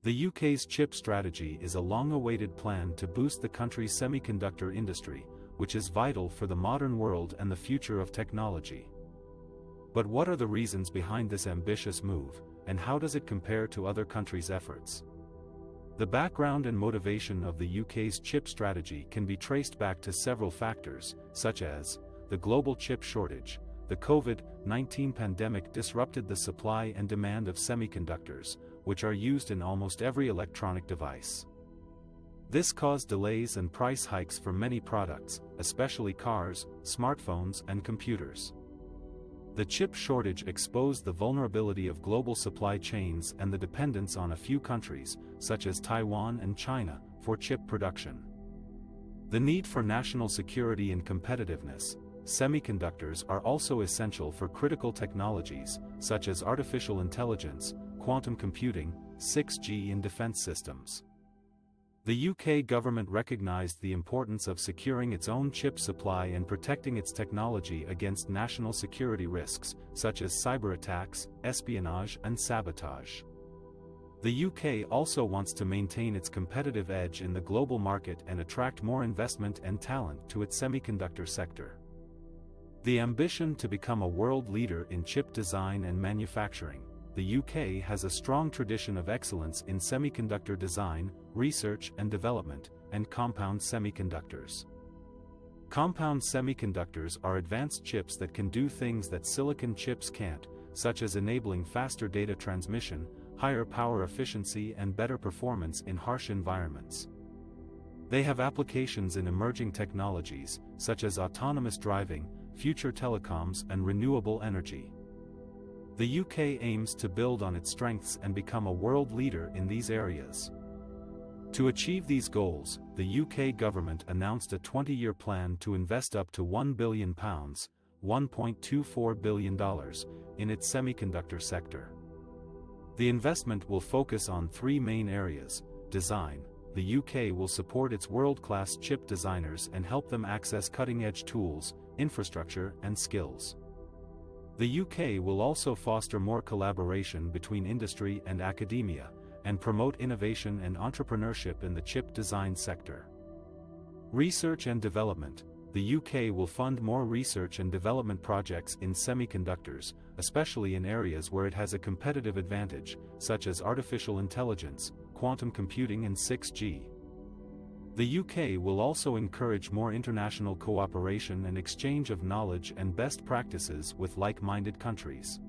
The UK's chip strategy is a long-awaited plan to boost the country's semiconductor industry, which is vital for the modern world and the future of technology. But what are the reasons behind this ambitious move, and how does it compare to other countries' efforts? The background and motivation of the UK's chip strategy can be traced back to several factors, such as the global chip shortage. The COVID-19 pandemic disrupted the supply and demand of semiconductors, which are used in almost every electronic device. This caused delays and price hikes for many products, especially cars, smartphones, and computers. The chip shortage exposed the vulnerability of global supply chains and the dependence on a few countries, such as Taiwan and China, for chip production. The need for national security and competitiveness. Semiconductors are also essential for critical technologies, such as artificial intelligence, quantum computing, 6G in defense systems. The UK government recognized the importance of securing its own chip supply and protecting its technology against national security risks, such as cyber attacks, espionage, and sabotage. The UK also wants to maintain its competitive edge in the global market and attract more investment and talent to its semiconductor sector. The ambition to become a world leader in chip design and manufacturing. The UK has a strong tradition of excellence in semiconductor design, research and development, and compound semiconductors. Compound semiconductors are advanced chips that can do things that silicon chips can't, such as enabling faster data transmission, higher power efficiency and better performance in harsh environments. They have applications in emerging technologies, such as autonomous driving, future telecoms and renewable energy. The UK aims to build on its strengths and become a world leader in these areas. To achieve these goals, the UK government announced a 20-year plan to invest up to £1 billion, $1.24 billion, in its semiconductor sector. The investment will focus on three main areas: design. The UK will support its world-class chip designers and help them access cutting-edge tools, infrastructure, and skills. The UK will also foster more collaboration between industry and academia, and promote innovation and entrepreneurship in the chip design sector. Research and development. The UK will fund more research and development projects in semiconductors, especially in areas where it has a competitive advantage, such as artificial intelligence, quantum computing and 6G. The UK will also encourage more international cooperation and exchange of knowledge and best practices with like-minded countries.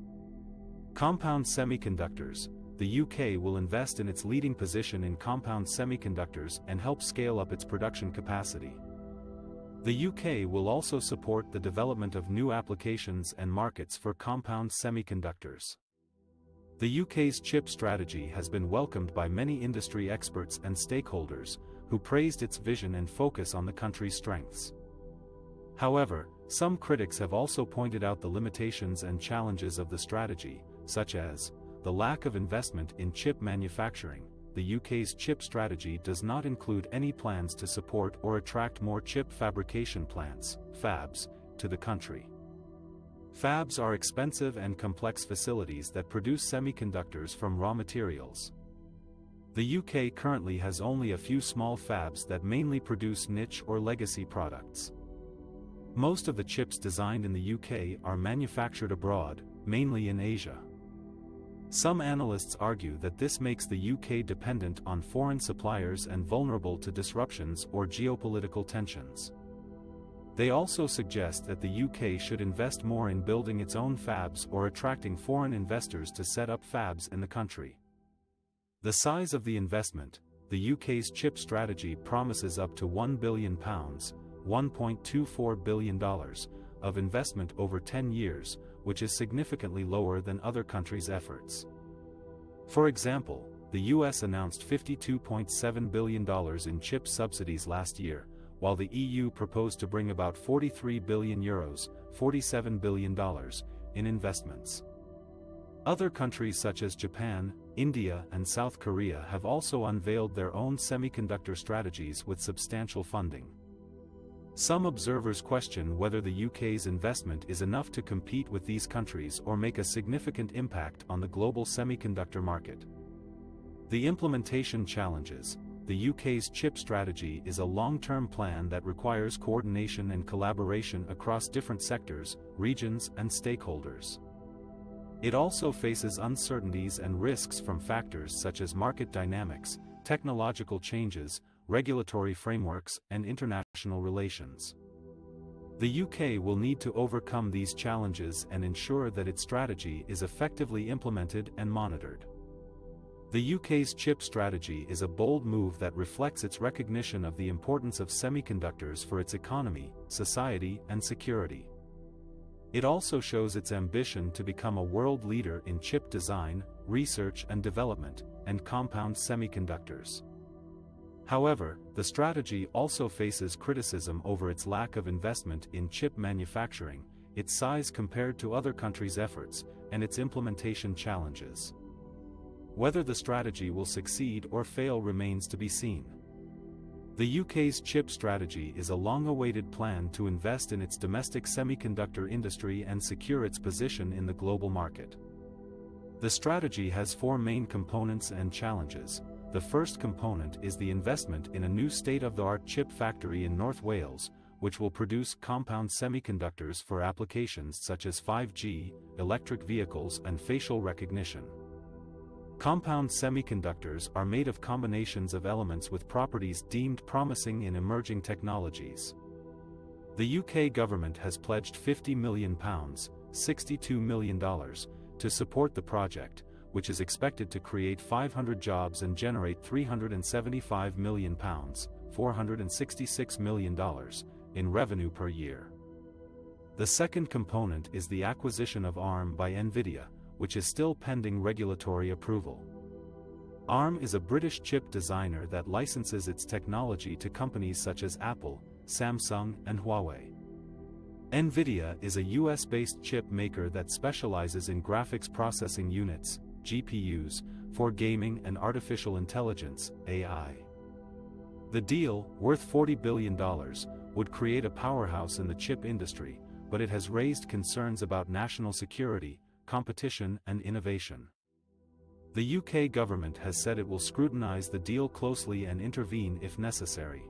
Compound semiconductors. The UK will invest in its leading position in compound semiconductors and help scale up its production capacity. The UK will also support the development of new applications and markets for compound semiconductors. The UK's chip strategy has been welcomed by many industry experts and stakeholders, who praised its vision and focus on the country's strengths. However, some critics have also pointed out the limitations and challenges of the strategy, such as the lack of investment in chip manufacturing. The UK's chip strategy does not include any plans to support or attract more chip fabrication plants, fabs, to the country. Fabs are expensive and complex facilities that produce semiconductors from raw materials. The UK currently has only a few small fabs that mainly produce niche or legacy products. Most of the chips designed in the UK are manufactured abroad, mainly in Asia. Some analysts argue that this makes the UK dependent on foreign suppliers and vulnerable to disruptions or geopolitical tensions. They also suggest that the UK should invest more in building its own fabs or attracting foreign investors to set up fabs in the country. The size of the investment. The UK's chip strategy promises up to £1 billion, $1.24 billion, of investment over 10 years, which is significantly lower than other countries' efforts. For example, the US announced $52.7 billion in chip subsidies last year, while the EU proposed to bring about €43 billion, $47 billion, in investments. Other countries such as Japan, India and South Korea have also unveiled their own semiconductor strategies with substantial funding. Some observers question whether the UK's investment is enough to compete with these countries or make a significant impact on the global semiconductor market. The implementation challenges. The UK's chip strategy is a long-term plan that requires coordination and collaboration across different sectors, regions, and stakeholders. It also faces uncertainties and risks from factors such as market dynamics, technological changes, regulatory frameworks, and international relations. The UK will need to overcome these challenges and ensure that its strategy is effectively implemented and monitored. The UK's chip strategy is a bold move that reflects its recognition of the importance of semiconductors for its economy, society, and security. It also shows its ambition to become a world leader in chip design, research and development, and compound semiconductors. However, the strategy also faces criticism over its lack of investment in chip manufacturing, its size compared to other countries' efforts, and its implementation challenges. Whether the strategy will succeed or fail remains to be seen. The UK's chip strategy is a long-awaited plan to invest in its domestic semiconductor industry and secure its position in the global market. The strategy has four main components and challenges. The first component is the investment in a new state-of-the-art chip factory in North Wales, which will produce compound semiconductors for applications such as 5G, electric vehicles, and facial recognition. Compound semiconductors are made of combinations of elements with properties deemed promising in emerging technologies. The UK government has pledged £50 million, $62 million, to support the project, which is expected to create 500 jobs and generate £375 million, $466 million, in revenue per year. The second component is the acquisition of ARM by NVIDIA, which is still pending regulatory approval. ARM is a British chip designer that licenses its technology to companies such as Apple, Samsung, and Huawei. NVIDIA is a US-based chip maker that specializes in graphics processing units, GPUs, for gaming and artificial intelligence, AI. The deal, worth $40 billion, would create a powerhouse in the chip industry, but it has raised concerns about national security, competition, and innovation. The UK government has said it will scrutinize the deal closely and intervene if necessary.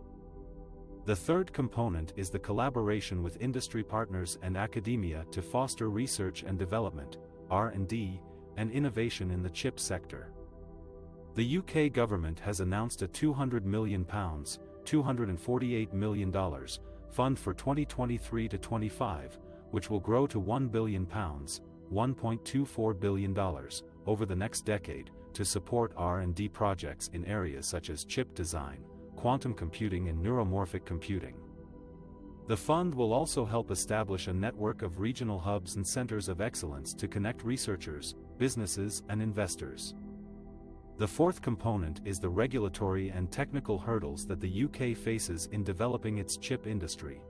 The third component is the collaboration with industry partners and academia to foster research and development, R&D, and innovation in the chip sector. The UK government has announced a £200 million, $248 million, fund for 2023 to 25, which will grow to £1 billion, $1.24 billion, over the next decade, to support R&D projects in areas such as chip design, quantum computing and neuromorphic computing. The fund will also help establish a network of regional hubs and centers of excellence to connect researchers, businesses, and investors. The fourth component is the regulatory and technical hurdles that the UK faces in developing its chip industry.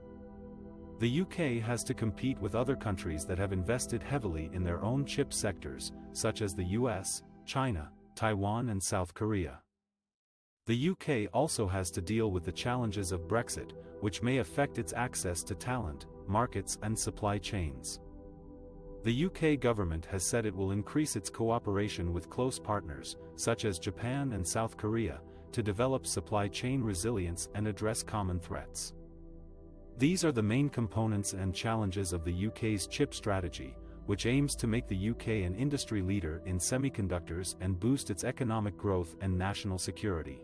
The UK has to compete with other countries that have invested heavily in their own chip sectors, such as the US, China, Taiwan, and South Korea. The UK also has to deal with the challenges of Brexit, which may affect its access to talent, markets, and supply chains. The UK government has said it will increase its cooperation with close partners, such as Japan and South Korea, to develop supply chain resilience and address common threats. These are the main components and challenges of the UK's chip strategy, which aims to make the UK an industry leader in semiconductors and boost its economic growth and national security.